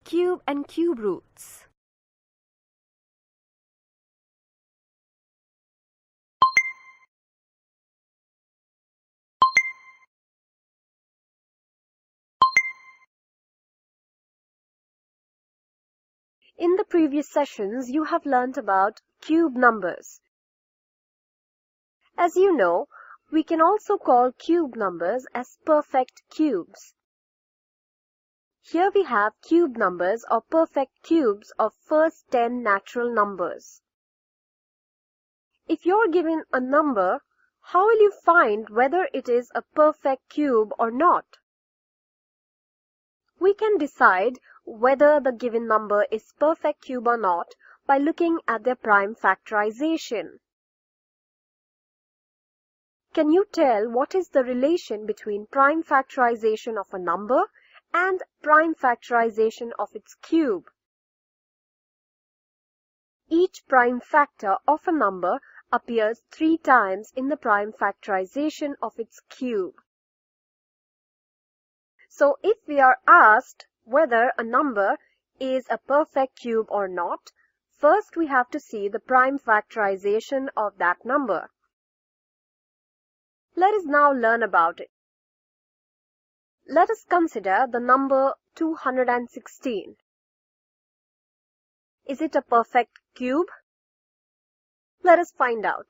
Cube and cube roots. In the previous sessions, you have learnt about cube numbers. As you know, we can also call cube numbers as perfect cubes. Here we have cube numbers or perfect cubes of first 10 natural numbers. If you're given a number, how will you find whether it is a perfect cube or not? We can decide whether the given number is perfect cube or not by looking at their prime factorization. Can you tell what is the relation between prime factorization of a number and prime factorization of its cube? Each prime factor of a number appears 3 times in the prime factorization of its cube. So if we are asked whether a number is a perfect cube or not, first we have to see the prime factorization of that number. Let us now learn about it. Let us consider the number 216. Is it a perfect cube? Let us find out.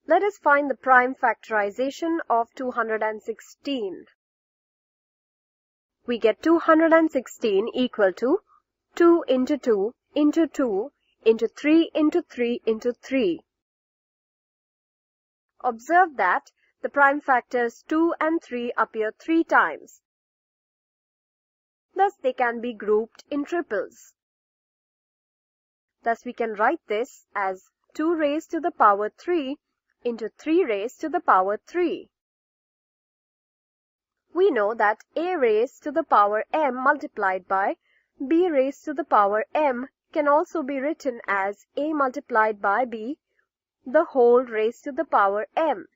Let us find the prime factorization of 216. We get 216 equal to 2 into 2 into 2 into 3 into 3 into 3. Observe that the prime factors 2 and 3 appear 3 times. Thus, they can be grouped in triples. Thus, we can write this as 2 raised to the power 3 into 3 raised to the power 3. We know that a raised to the power m multiplied by b raised to the power m can also be written as a multiplied by b, the whole raised to the power m.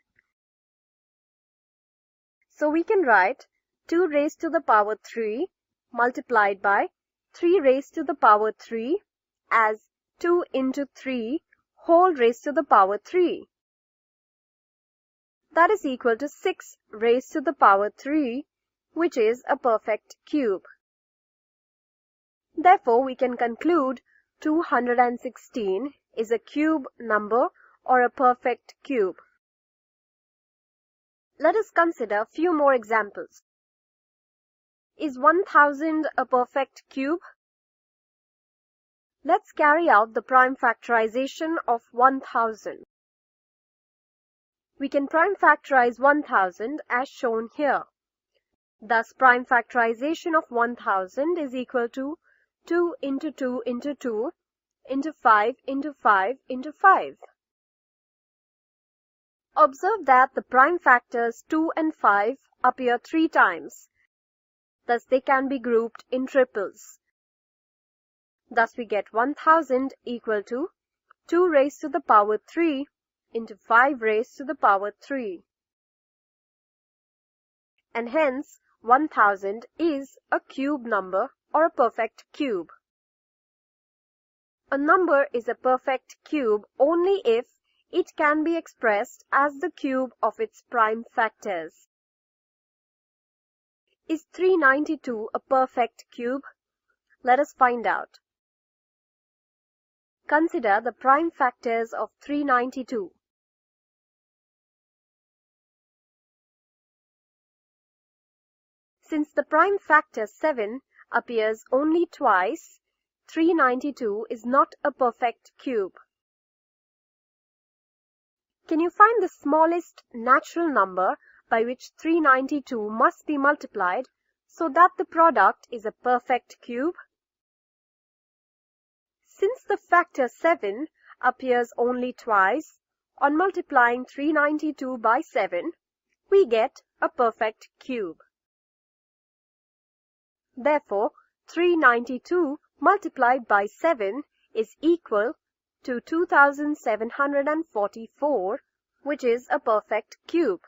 So we can write 2 raised to the power 3 multiplied by 3 raised to the power 3 as 2 into 3 whole raised to the power 3. That is equal to 6 raised to the power 3, which is a perfect cube. Therefore, we can conclude 216 is a cube number or a perfect cube. Let us consider a few more examples. Is 1000 a perfect cube? Let's carry out the prime factorization of 1000. We can prime factorize 1000 as shown here. Thus, prime factorization of 1000 is equal to 2 into 2 into 2 into 5 into 5 into 5. Observe that the prime factors 2 and 5 appear 3 times. Thus, they can be grouped in triples. Thus, we get 1000 equal to 2 raised to the power 3 into 5 raised to the power 3. And hence, 1000 is a cube number or a perfect cube. A number is a perfect cube only if it can be expressed as the cube of its prime factors. Is 392 a perfect cube? Let us find out. Consider the prime factors of 392. Since the prime factor 7 appears only twice, 392 is not a perfect cube. Can you find the smallest natural number by which 392 must be multiplied so that the product is a perfect cube? Since the factor 7 appears only twice, on multiplying 392 by 7, we get a perfect cube. Therefore, 392 multiplied by 7 is equal to 2744, which is a perfect cube.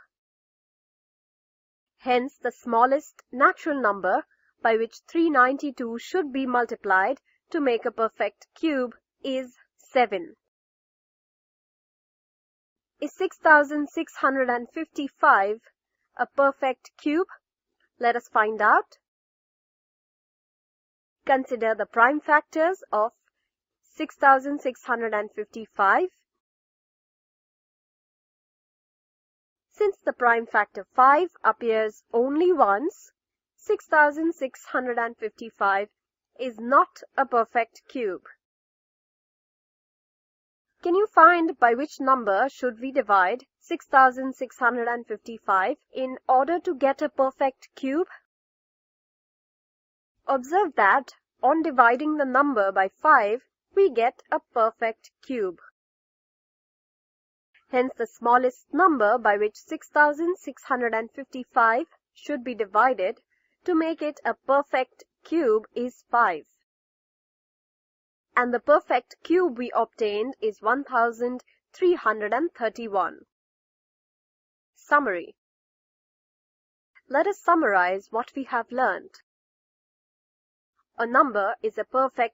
Hence, the smallest natural number by which 392 should be multiplied to make a perfect cube is 7. Is 6655 a perfect cube? Let us find out. Consider the prime factors of 6655. Since the prime factor 5 appears only once, 6655 is not a perfect cube. Can you find by which number should we divide 6655 in order to get a perfect cube? Observe that on dividing the number by 5, we get a perfect cube. Hence, the smallest number by which 6655 should be divided to make it a perfect cube is 5. And the perfect cube we obtained is 1331. Summary. Let us summarize what we have learned. A number is a perfect